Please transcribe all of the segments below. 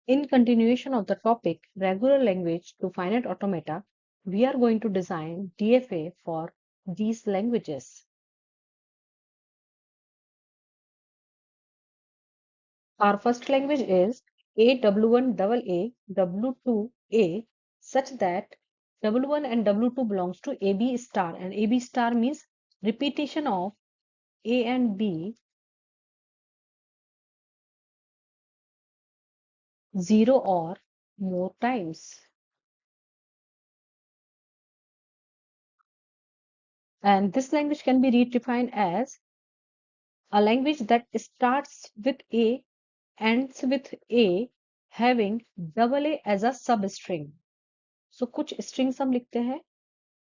In continuation of the topic regular language to finite automata, we are going to design DFA for these languages. Our first language is AW1AA W2A such that W1 and W2 belongs to AB star, and AB star means repetition of A and B 0 or more times. And this language can be redefined as a language that starts with A, ends with A, having double A as a substring. So कुछ strings हम लिखते हैं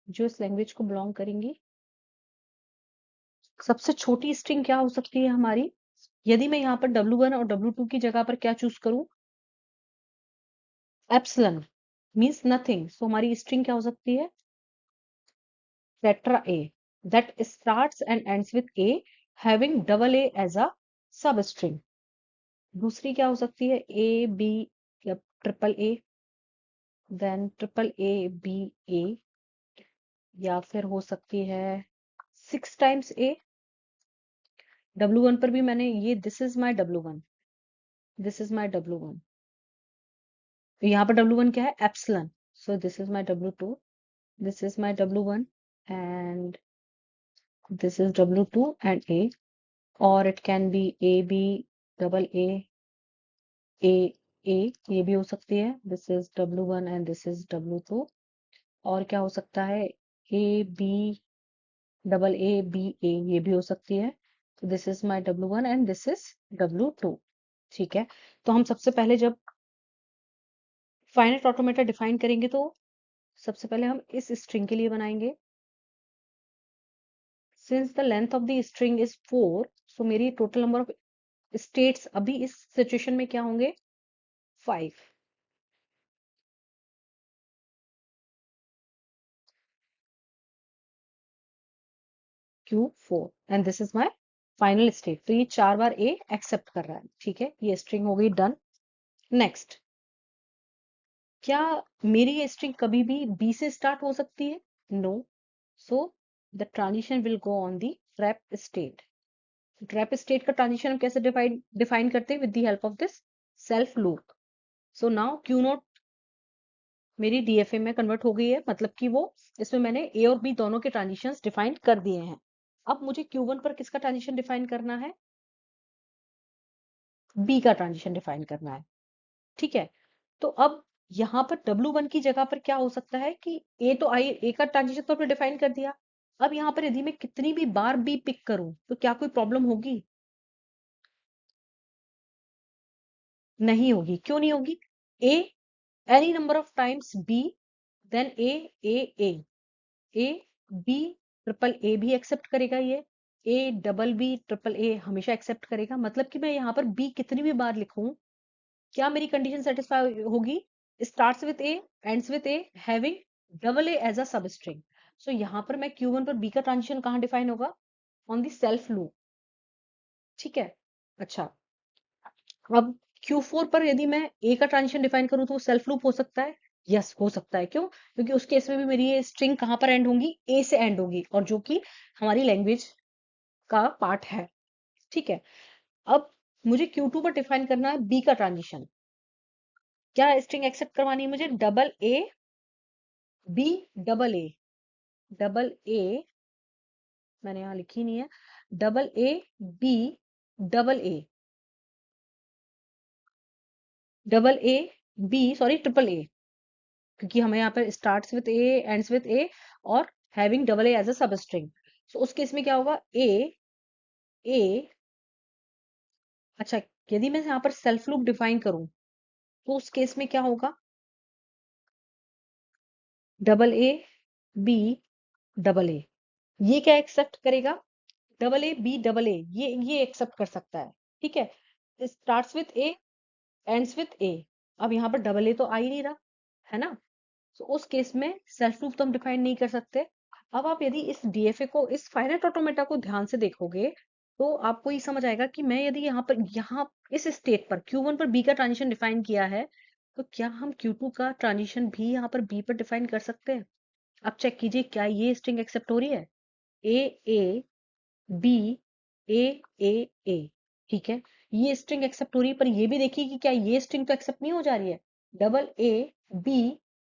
जो इस language को belong करेंगी। सबसे छोटी स्ट्रिंग क्या हो सकती है हमारी? यदि मैं यहाँ पर W1 और W2 की जगह पर क्या चूज करूं? Epsilon means nothing. सो हमारी स्ट्रिंग क्या हो सकती है? Tetra A that starts and ends with A having double A as a substring. दूसरी क्या हो सकती है? A B या triple A, then triple A B A, या फिर हो सकती है 6 टाइम्स A। W1 पर भी मैंने ये this is my W1, this is my W1, तो यहाँ पर W1 क्या है? Epsilon. So this is my W2, this is my W1 and this is W2 and A, or it can be AB double A ये भी हो सकती है। This is W1 and this is W2, और क्या हो सकता है? AB double A B A ये भी हो सकती है। तो this is my W1 and this is W2। ठीक है, तो हम सबसे पहले जब फाइनाइट ऑटोमेटा डिफाइन करेंगे तो सबसे पहले हम इस स्ट्रिंग के लिए बनाएंगे। Since the length of the string is 4, सो मेरी टोटल नंबर ऑफ स्टेट्स अभी इस सिचुएशन में क्या होंगे? 5। Q4 and this is my final state. तो ये 4 बार A एक्सेप्ट कर रहा है। ठीक है, ये स्ट्रिंग हो गई डन। नेक्स्ट, क्या मेरी ये स्ट्रिंग कभी भी B से स्टार्ट हो सकती है? No. So the transition will go on the trap state. Trap state का ट्रांजिशन हम कैसे डिफाइन करते हैं? With the help of this self loop. So now Q naught मेरी DFA में कन्वर्ट हो गई है, मतलब कि वो इसमें मैंने A और B दोनों के ट्रांजिशंस डिफाइन कर दिए हैं। अब मुझे Q1 पर किसका ट्रांजिशन डिफाइन करना है? B का ट्रांजिशन डिफाइन करना है। ठीक है, तो अब यहाँ पर W1 की जगह पर क्या हो सकता है कि A का ट्रांजिशन तो आपने डिफाइन कर दिया। अब यहाँ पर यदि मैं कितनी भी बार B पिक करूं तो क्या कोई प्रॉब्लम होगी? नहीं होगी। क्यों नहीं होगी? A any number of times B, then A B triple A भी एक्सेप्ट करेगा, ये A double B triple A हमेशा एक्सेप्ट करेगा। मतलब कि मैं यहाँ पर B कितनी भी बार लिखूं, क्या मेरी कंडीशन सेटिस्फाई होगी? Starts with A, ends with A, having double A as a substring. So यहाँ पर मैं Q1 पर B का ट्रांजिशन कहाँ डिफाइन होगा? On the self loop. ठीक है, अच्छा, अब Q4 पर यदि मैं A का ट्रांजिशन डिफाइन करूं तो वो सेल्फ लूप हो सकता है? यस, हो सकता है। क्यों? क्योंकि उस केस में भी मेरी ये स्ट्रिंग कहाँ पर एंड होंगी? A से एंड होगी, और जो कि हमारी लैंग्वेज का पार्ट है। ठीक है, अब मुझे Q2 पर डिफाइन करना है B का ट्रांजिशन। क्या स्ट्रिंग एक्सेप्ट करवानी है मुझे? Double A B double A, double A मैंने यहाँ लिखी नहीं है, double A B double A, double A B sorry triple A, क्योंकि हमें यहाँ पर starts with A ends with A और having double A as a substring. So उस केस में क्या होगा? A अच्छा, यदि मैं यहाँ पर सेल्फ लूप डिफाइन करूं तो उस केस में क्या होगा? Double A B double A, ये क्या एक्सेप्ट करेगा? Double A B double A, ये एक्सेप्ट कर सकता है। ठीक है, starts with A ends with A। अब यहाँ पर डबल A तो आ ही नहीं रहा है ना, तो उस केस में सेल्फ लूप तो हम डिफाइन नहीं कर सकते। अब आप यदि इस DFA को, इस फाइनाइट ऑटोमेटा को ध्यान से देखोगे तो आपको ये समझ आएगा कि मैं यदि यहाँ इस स्टेट पर Q1 पर B का ट्रांजिशन डिफाइन किया है, तो क्या हम Q2 का ट्रांजिशन भी यहाँ पर B पर डिफाइन कर सकते हैं? अब चेक कीजिए क्या ये स्ट्रिंग एक्सेप्ट हो रही है? A B A A A, ठीक है, ये स्ट्रिंग एक्सेप्ट हो रही है, पर ये भी देखिए कि क्या ये स्ट्रिंग तो एक्सेप्ट नहीं हो जा रही है? Double A B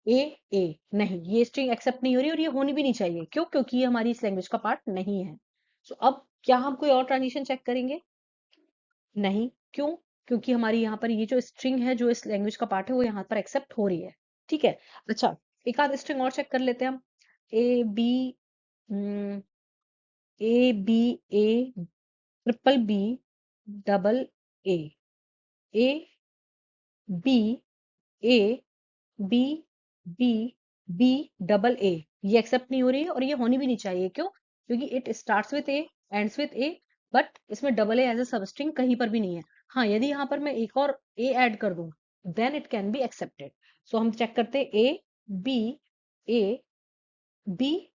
A A, नहीं, ये स्ट्रिंग एक्सेप्ट नहीं हो रही और ये होनी भी नहीं चाहिए। क्यों? क्योंकि ये हमारी इस लैंग्वेज का पार्ट नहीं है। सो अब क्या हम कोई और ट्रांजिशन चेक करेंगे? नहीं। क्यों? क्योंकि हमारी यहाँ पर ये जो स्ट्रिंग है जो इस लैंग्वेज का पार्ट है वो यहाँ पर एक्सेप्ट हो रही है। ठीक है, अच्छा, एक आध स्ट्रिंग और चेक कर लेते हैं हम। A B A B A triple B double A, A B A B B B double A, ये एक्सेप्ट नहीं हो रही है और ये होनी भी नहीं चाहिए। क्यों? क्योंकि it starts with A ends with A, but इसमें double A as a substring कहीं पर भी नहीं है। हाँ, यदि यहाँ पर मैं एक और ए ऐड कर दूं then it can be accepted. So हम चेक करते हैं A B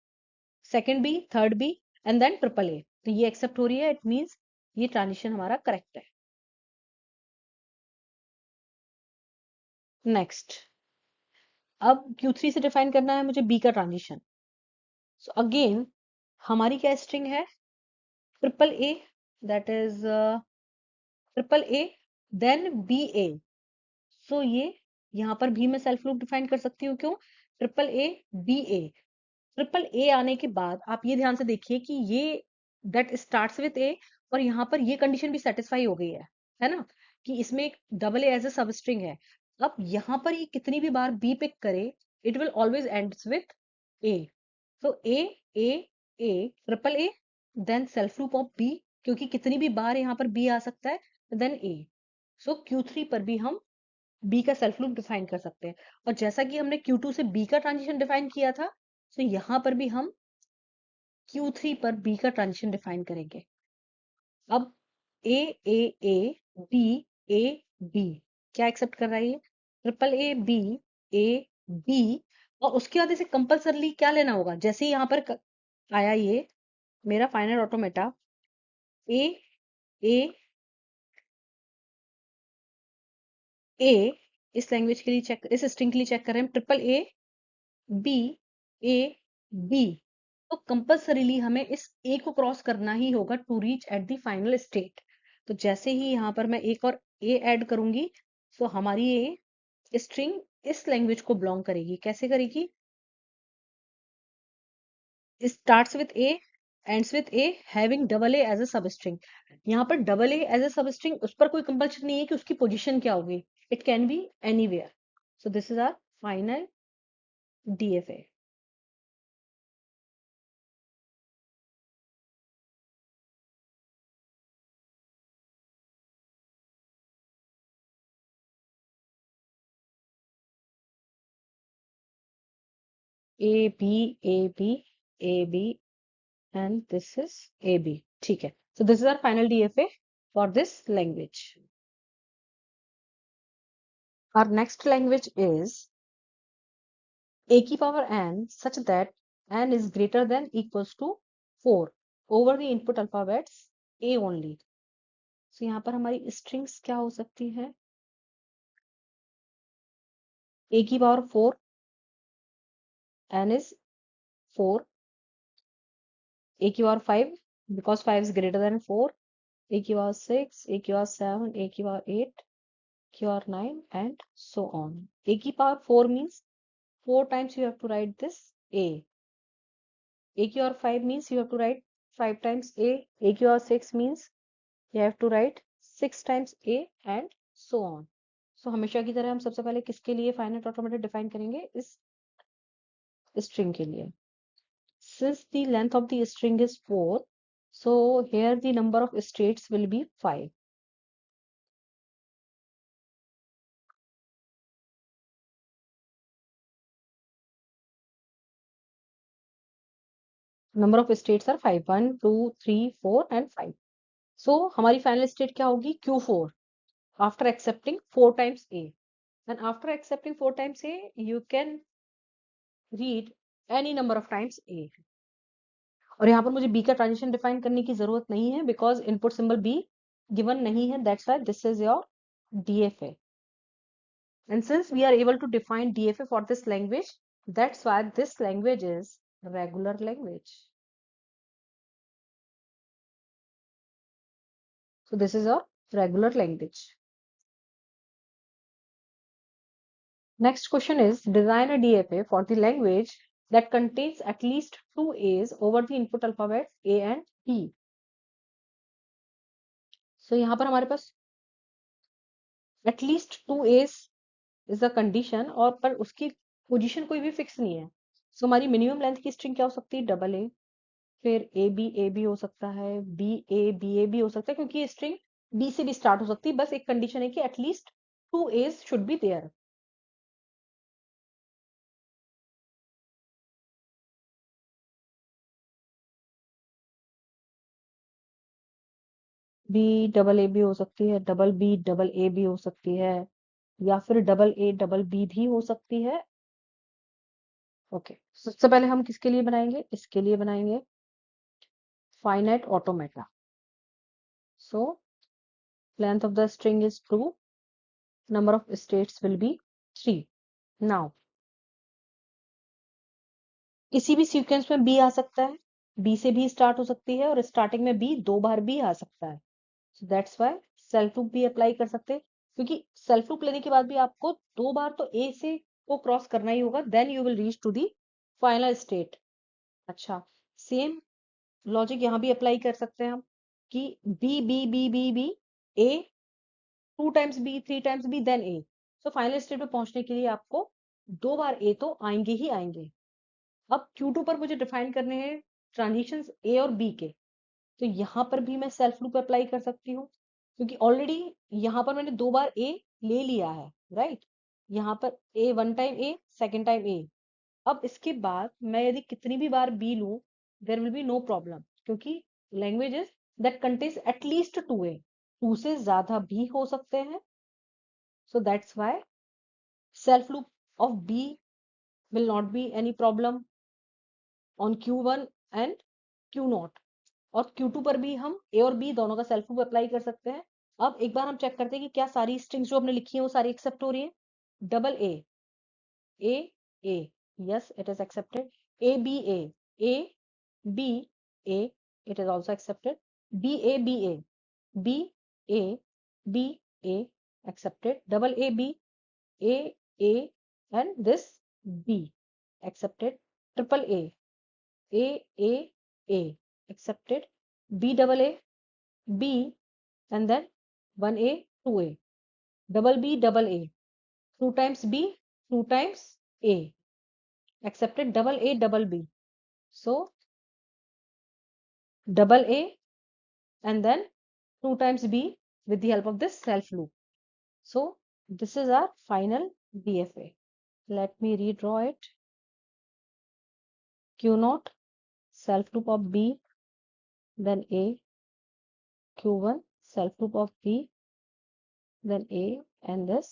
second B third B and then triple A, तो ये एक्सेप्ट हो रही है, इट मीन्स ये ट्रांजिशन हमारा करेक्ट है। नेक्स्ट, अब Q3 से डिफाइन करना है मुझे B का ट्रांजिशन। सो अगेन हमारी क्या स्ट्रिंग है? Triple A, that is triple A then B A. So ये यहाँ पर भी मैं सेल्फ लूप डिफाइन कर सकती हूँ। क्यों? Triple A B A, triple A आने के बाद आप ये ध्यान से देखिए कि ये दैट स्टार्ट्स विथ ए, और यहाँ पर ये कंडीशन भी सेटिस्फाई हो गई है ना, कि इसमें एक double A as a substring है। अब यहाँ पर ये कितनी भी बार बी पिक करे, it will always ends with A. तो A A triple A then self loop of B, क्योंकि कितनी भी बार यहाँ पर बी आ सकता है, देन ए। सो Q3 पर भी हम बी का सेल्फ लूप डिफाइन कर सकते हैं। और जैसा कि हमने Q2 से बी का ट्रांजिशन डिफाइन किया था, तो यहाँ पर भी हम Q3 पर बी का ट्रांजिशन डिफाइन करेंगे। अब A A A B A B, क्या एक्सेप्ट कर रहा है ये? Triple A B A B, और उसके बाद इसे कंपल्सरली क्या लेना होगा? जैसे ही यहाँ पर आया ये मेरा फाइनल ऑटोमेटा ए ए ए, इस लैंग्वेज के लिए चेक, इस स्ट्रिंग के लिए चेक कर रहे हैं triple A B A B, तो कंपल्सरीली हमें इस ए को क्रॉस करना ही होगा to reach at the final state. तो जैसे ही यहाँ पर मैं एक और ए ऐड करूंगी, तो हमारी ये स्ट्रिंग इस लैंग्वेज को बिलोंग करेगी। कैसे करेगी? Starts with A ends with A having double A as a substring. यहाँ पर डबल ए एज अ सब स्ट्रिंग, उस पर कोई कंपल्शन नहीं है कि उसकी पोजीशन क्या होगी, it can be anywhere. So this is our final DFA। A B A B A B and this is AB. ठीक है, so this is our final DFA for this language. Our next language is a की power n such that n is greater than equals to 4 over the input alphabets A only. So यहाँ पर हमारी strings क्या हो सकती है? a की power 4, n is 4, a की power 5 because 5 is greater than 4, a की power 6, a की power 7, a की power 8, की power 9 and so on. a की power 4 means 4 times you have to write this a. a की power 5 means you have to write 5 times a. a की power 6 means you have to write 6 times a and so on. So हमेशा की तरह हम सबसे पहले किसके लिए फाइनाइट ऑटोमेटा डिफाइन करेंगे? इस स्ट्रिंग के लिए। Since the length of the string is 4, so here the number of states will be 5. Number of states are 5, 1, 2, 3, 4 and 5. So हमारी फाइनल स्टेट क्या होगी? Q4 after accepting 4 times a. And after accepting 4 times a, you can read any number of times a. और यहाँ पर मुझे B का transition define करने की जरूरत नहीं है because input symbol be given नहीं है, that's why this is your DFA. And since we are able to define DFA for this language, that's why this language is regular language. So this is our regular language. Next question is, design a DFA for the language that contains at least two A's over the input alphabets A and B. So यहाँ पर हमारे पास at least two A's is the condition, और पर उसकी position कोई भी fix नहीं है. So हमारी मिनिमम लेंथ की स्ट्रिंग क्या हो सकती है? डबल ए, फिर ए बी हो सकता है, बी ए भी हो सकता है, क्योंकि ये स्ट्रिंग बी से भी स्टार्ट हो सकती है. बस एक कंडीशन है कि at least two A's should be there. B double A भी हो सकती है, डबल बी डबल ए भी हो सकती है, या फिर डबल ए डबल बी भी हो सकती है. ओके, सबसे पहले हम किसके लिए बनाएंगे? इसके लिए बनाएंगे finite automata. So length of the string is 2, number of states will be 3. Now किसी भी सीक्वेंस में बी आ सकता है, बी से भी स्टार्ट हो सकती है, और स्टार्टिंग में बी दो बार भी आ सकता है. So that's why self loop भी अप्लाई कर सकते हैं, क्योंकि सेल्फ लूप लेने के बाद भी आपको दो बार तो ए से को क्रॉस करना ही होगा, then you will reach to the final state. अच्छा, सेम लॉजिक यहाँ भी अप्लाई कर सकते हैं हम कि B B B B B A, 2 times B, 3 times B, then A. So final state पे पहुंचने के लिए आपको दो बार ए तो आएंगे ही आएंगे. अब Q2 पर मुझे डिफाइन करने हैं ट्रांजिशंस ए और बी के, तो यहाँ पर भी मैं सेल्फ लूप अप्लाई कर सकती हूँ, क्योंकि ऑलरेडी यहाँ पर मैंने दो बार ए ले लिया है, राइट. यहाँ पर ए वन टाइम ए, सेकेंड टाइम ए. अब इसके बाद मैं यदि कितनी भी बार बी लूं, there will be no problem, क्योंकि language is that contains at least two A, two से ज्यादा भी हो सकते हैं. So that's why self loop of B will not be any problem on Q1 and Q0. और Q2 पर भी हम A और B दोनों का सेल्फ लूप अप्लाई कर सकते हैं. अब एक बार हम चेक करते हैं कि क्या सारी स्ट्रिंग्स जो हमने लिखी है वो सारी एक्सेप्ट हो रही है. Double A A, yes it is accepted. A B A B A, it is also accepted. B A B A B A B A, accepted. Double A B A and this B, accepted. Triple A accepted. B double A B, and then 1A 2A. Double B double A, 2 times B 2 times A, accepted. Double A double B, so double A and then 2 times B with the help of this self loop. So this is our final DFA. Let me redraw it. Q0, self loop of B, then A, Q1, self loop of B, then A, and this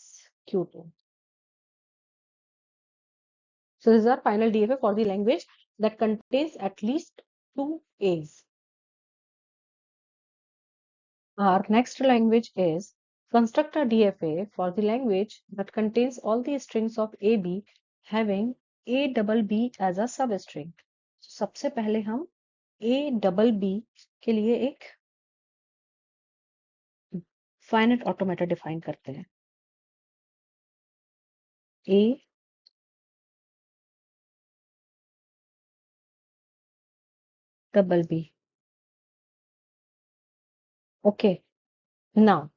Q2. So this is our final DFA for the language that contains at least two A's. Our next language is construct a DFA for the language that contains all the strings of AB having A double B as a substring. सबसे पहले हम A double B के लिए एक finite automata define करते हैं. A double B. Okay, now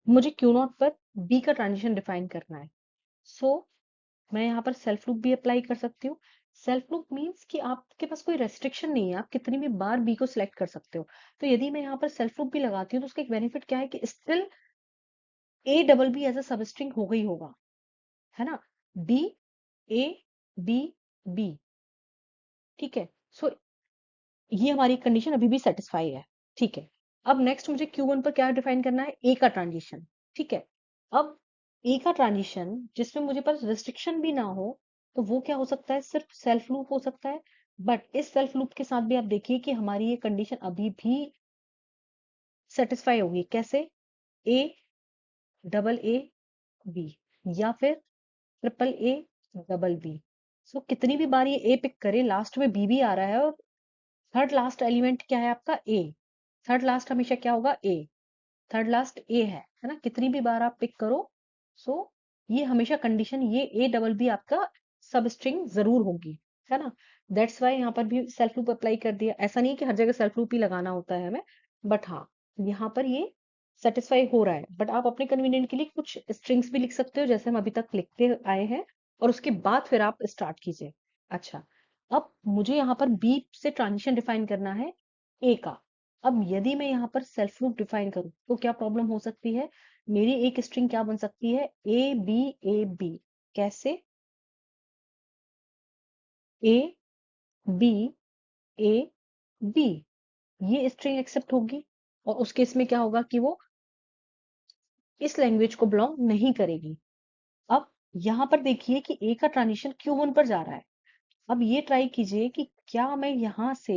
मुझे Q0 पर B का ट्रांजिशन डिफाइन करना है. सो मैं यहाँ पर सेल्फ लूप भी अप्लाई कर सकती हूँ. सेल्फ लूप मीन्स कि आपके पास कोई रेस्ट्रिक्शन नहीं है, आप कितनी भी बार बी को सिलेक्ट कर सकते हो. तो यदि मैं यहाँ पर सेल्फ लूप भी लगाती हूँ तो उसका एक बेनिफिट क्या है कि still A double B as a substring हो गई होगा, है ना. बी ए बी बी, ठीक है. सो ये हमारी कंडीशन अभी भी सेटिस्फाई है, ठीक है. अब नेक्स्ट मुझे Q1 पर क्या डिफाइन करना है? ए का ट्रांजिशन, ठीक है. अब ए का ट्रांजिशन जिसमें मुझे पास रिस्ट्रिक्शन भी ना हो, तो वो क्या हो सकता है? सिर्फ सेल्फ लूप हो सकता है. बट इस सेल्फ लूप के साथ भी आप देखिए कि हमारी ये कंडीशन अभी भी सेटिस्फाई होगी। कैसे? ए डबल ए बी या फिर ट्रिपल ए डबल बी। सो कितनी भी बार ये ए पिक करे लास्ट में बी भी आ रहा है, और थर्ड लास्ट एलिमेंट क्या है आपका? ए। थर्ड लास्ट हमेशा क्या होगा? ए। थर्ड लास्ट ए है ना? कितनी भी बार आप पिक करो, सो ये हमेशा कंडीशन, ये ए डबल बी आपका सब स्ट्रिंग जरूर होगी, है ना? दैट्स वाई यहाँ पर भी सेल्फ लूप अप्लाई कर दिया। ऐसा नहीं है कि हर जगह सेल्फ लूप ही लगाना होता है हमें, बट हाँ, यहाँ पर ये सेटिस्फाई हो रहा है। बट आप अपने कन्वीनियंट के लिए कुछ स्ट्रिंग्स भी लिख सकते हो, जैसे हम अभी तक लिखते आए हैं, और उसके बाद फिर आप स्टार्ट कीजिए। अच्छा, अब मुझे यहाँ पर बी से ट्रांजिशन डिफाइन करना है ए का। अब यदि मैं यहाँ पर सेल्फ लूप डिफाइन करूं तो क्या प्रॉब्लम हो सकती है? मेरी एक स्ट्रिंग क्या बन सकती है? A B A B. कैसे? ए बी ए बी, ये स्ट्रिंग एक्सेप्ट होगी, और उस केस में क्या होगा कि वो इस लैंग्वेज को बिलोंग नहीं करेगी। अब यहाँ पर देखिए कि ए का ट्रांजिशन Q1 पर जा रहा है। अब ये ट्राई कीजिए कि क्या मैं यहाँ से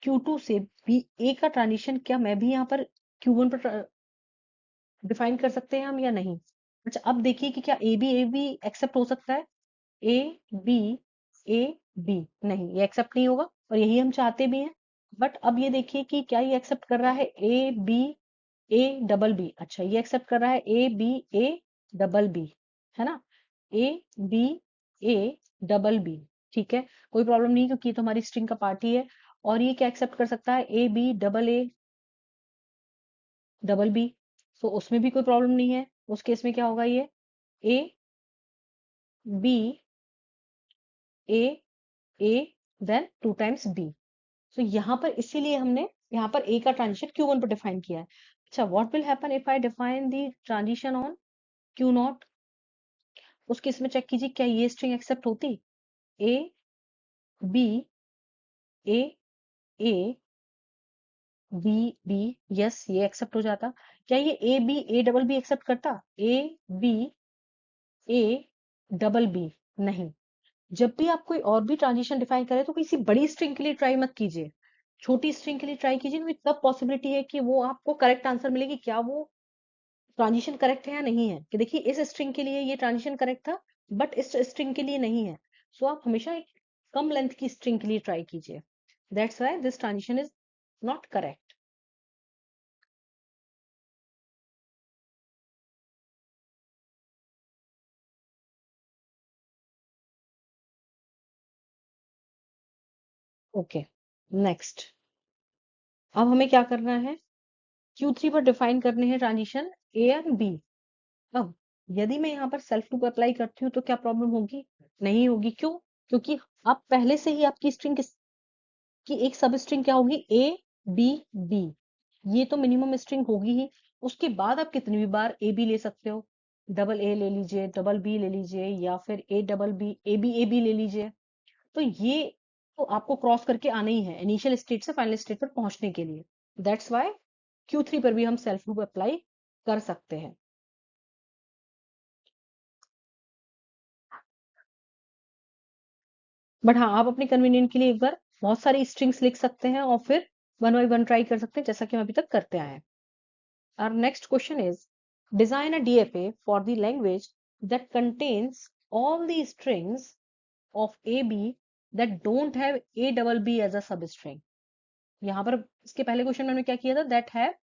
Q2 से बी ए का ट्रांजिशन, क्या मैं भी यहाँ पर Q1 पर डिफाइन कर सकते हैं हम या नहीं? अच्छा, अब देखिए कि क्या ए बी एक्सेप्ट हो सकता है? ए बी ए बी नहीं, ये एक्सेप्ट नहीं होगा, और यही हम चाहते भी हैं। बट अब ये देखिए कि क्या ये एक्सेप्ट कर रहा है? A B A double B. अच्छा, ये एक्सेप्ट कर रहा है A B A double B, है ना? A B A double B, ठीक है, कोई प्रॉब्लम नहीं, क्योंकि ये तो हमारी स्ट्रिंग का पार्ट ही है। और ये क्या एक्सेप्ट कर सकता है? ए डबल बी। सो उसमें भी कोई प्रॉब्लम नहीं है। उस केस में क्या होगा? ये A B A A then two times B. So यहाँ पर इसीलिए हमने यहाँ पर ए का ट्रांजिशन Q1 पर डिफाइन किया है। अच्छा, what will happen if I define the transition on Q0? उस केस में चेक कीजिए क्या ये स्ट्रिंग एक्सेप्ट होती? A B A A B B, yes, ये एक्सेप्ट हो जाता। क्या ये ए डबल बी एक्सेप्ट करता? A B A double B नहीं। जब भी आप कोई और भी ट्रांजिशन डिफाइन करें तो किसी बड़ी स्ट्रिंग के लिए ट्राई मत कीजिए, छोटी स्ट्रिंग के लिए ट्राई कीजिए, क्योंकि तब पॉसिबिलिटी है कि वो आपको करेक्ट आंसर मिलेगी, क्या वो ट्रांजिशन करेक्ट है या नहीं है। कि देखिए इस स्ट्रिंग के लिए ये ट्रांजिशन करेक्ट था, बट इस स्ट्रिंग के लिए नहीं है। सो आप हमेशा एक कम लेंथ की स्ट्रिंग के लिए ट्राई कीजिए। That's why this transition is not correct. Okay, next. अब हमें क्या करना है? Q3 पर डिफाइन करने हैं ट्रांजिशन ए एंड बी। अब यदि मैं यहाँ पर सेल्फ लूप अप्लाई करती हूँ तो क्या प्रॉब्लम होगी? नहीं होगी। क्यों? क्योंकि आप पहले से ही आपकी स्ट्रिंग की एक सब स्ट्रिंग क्या होगी? ए बी बी, ये तो मिनिमम स्ट्रिंग होगी ही। उसके बाद आप कितनी भी बार ए बी ले सकते हो, डबल ए ले लीजिए, डबल बी ले लीजिए, या फिर A double B A B ले लीजिए। तो ये तो आपको क्रॉस करके आना ही है इनिशियल स्टेट से फाइनल स्टेट पर पहुंचने के लिए। दैट्स वाई Q3 पर भी हम सेल्फ लूप अप्लाई कर सकते हैं। बट हाँ, आप अपने कन्वीनियंट के लिए एक बार बहुत सारी स्ट्रिंग्स लिख सकते हैं, और फिर वन बाई वन ट्राई कर सकते हैं, जैसा कि हम अभी तक करते आए हैं। Our next question is, design a DFA for the language that contains all the strings of AB that don't have A double B as a substring. यहाँ पर इसके पहले क्वेश्चन में हमने क्या किया था? That have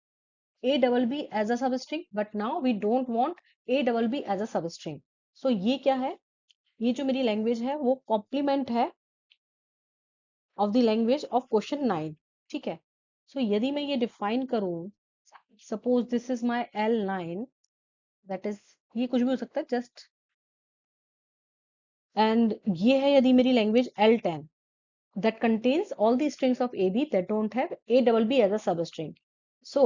A double B as a substring, but now we don't want A double B as a substring. So ये क्या है? ये जो मेरी लैंग्वेज है वो कॉम्प्लीमेंट है of the language of question 9, ठीक है? सो यदि मैं ये डिफाइन करूं, suppose this is my L9, that is, ये कुछ भी हो सकता है जस्ट, एंड ये है यदि मेरी language L10 that contains all the strings of AB that don't have A double B as a substring. So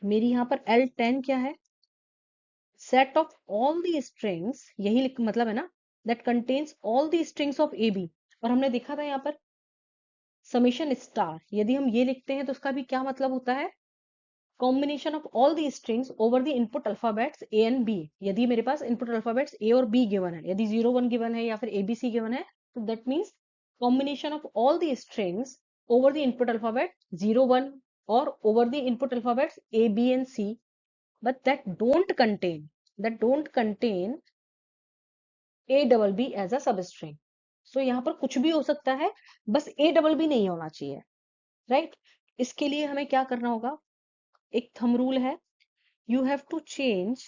मेरी यहाँ पर L10 क्या है? Set of all the strings, यही मतलब है ना, that contains all the strings of AB। और हमने देखा था यहाँ पर समेशन स्टार, यदि हम ये लिखते हैं तो उसका भी क्या मतलब होता है? Combination of all the strings over the input alphabets A and B. यदि मेरे पास इनपुट अल्फाबेट्स ए और बी गिवन है, यदि 0 1 गिवन है या फिर ABC गिवन है, So that means combination of all the strings over the input alphabet 0, 1 or over the input alphabets A, B and C, but that don't contain A double B as a substring. So यहाँ पर कुछ भी हो सकता है, बस A double B नहीं होना चाहिए, राइट? इसके लिए हमें क्या करना होगा? एक थंब रूल है, you have to change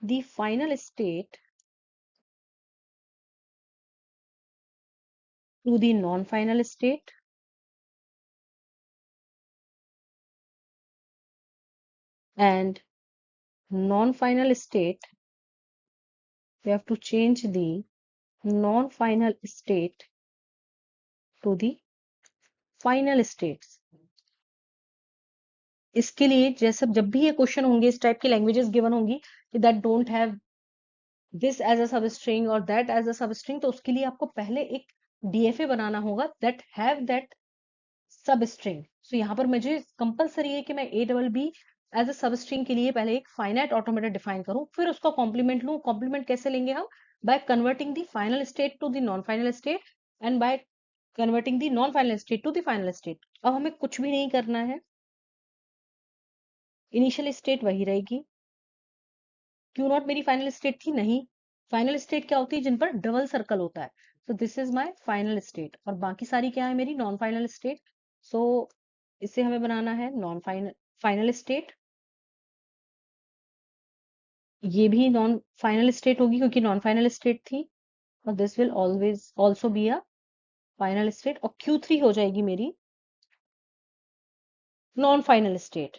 the final state to the non-final state and non-final state, we have to change the non-final state to the final states. इसके लिए जैसे जब भी ये क्वेश्चन होंगे, इस टाइप की लैंग्वेजेस गिवन होंगी कि that don't have this as a substring और दैट एज अ सबस्ट्रिंग, तो उसके लिए आपको पहले एक डीएफए बनाना होगा that have that substring. So यहाँ पर मुझे कंपलसरी है कि मैं A double B as a substring के लिए पहले एक फाइनाइट ऑटोमेटा डिफाइन करूं, फिर उसका कॉम्प्लीमेंट लूं. कॉम्प्लीमेंट कैसे लेंगे हम? By converting the final state to the non final state and by converting the non final state to the final state. अब हमें कुछ भी नहीं करना है, इनिशियल स्टेट वही रहेगी. क्यों नॉट मेरी फाइनल स्टेट थी? नहीं. फाइनल स्टेट क्या होती है? जिन पर डबल सर्कल होता है. सो this is my final state और बाकी सारी क्या है? मेरी नॉन फाइनल स्टेट. सो इसे हमें बनाना है नॉन फाइनल स्टेट. ये भी नॉन फाइनल स्टेट होगी क्योंकि नॉन फाइनल स्टेट थी, और this will always also be a final state, और Q3 हो जाएगी मेरी नॉन फाइनल स्टेट.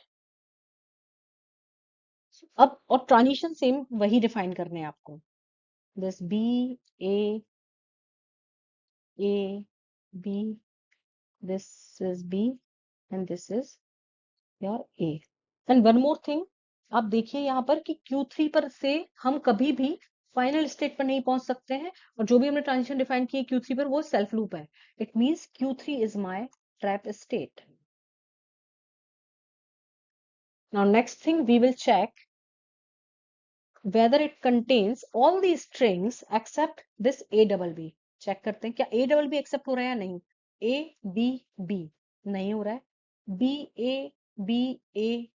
अब और ट्रांजिशन सेम वही डिफाइन करने हैं आपको. This B A B, this is B and this is your A. And one more thing, आप देखिए यहाँ पर कि Q3 पर से हम कभी भी फाइनल स्टेट पर नहीं पहुंच सकते हैं, और जो भी हमने ट्रांजिशन डिफाइन की है Q3 पर वो सेल्फ लूप है. It means Q3 is my trap state. Now next thing we will check whether it contains all the strings except this A double B. Check करते हैं क्या A double B एक्सेप्ट हो रहा है या नहीं. A B B नहीं हो रहा है. B A B A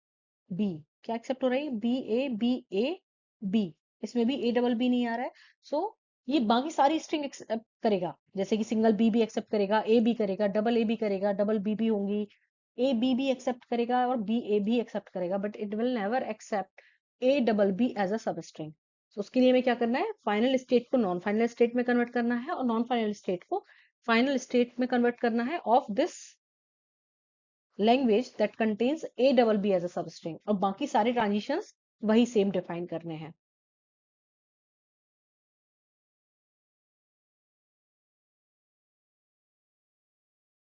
B क्या एक्सेप्ट हो रहा है? B A B A B, इसमें भी A double B नहीं आ रहा है. सो ये बाकी सारी स्ट्रिंग एक्सेप्ट करेगा, जैसे कि सिंगल B भी एक्सेप्ट करेगा, A भी करेगा, डबल A भी करेगा, डबल B भी होंगी, A B भी एक्सेप्ट करेगा और B A भी एक्सेप्ट करेगा, but it will never accept A double B as a substring. तो उसके लिए हमें क्या करना है? फाइनल स्टेट को नॉन फाइनल स्टेट में कन्वर्ट करना है और नॉन फाइनल स्टेट को फाइनल स्टेट में कन्वर्ट करना है of this language that contains A double B as a substring, और बाकी सारे ट्रांजिशंस वही सेम डिफाइन करने हैं.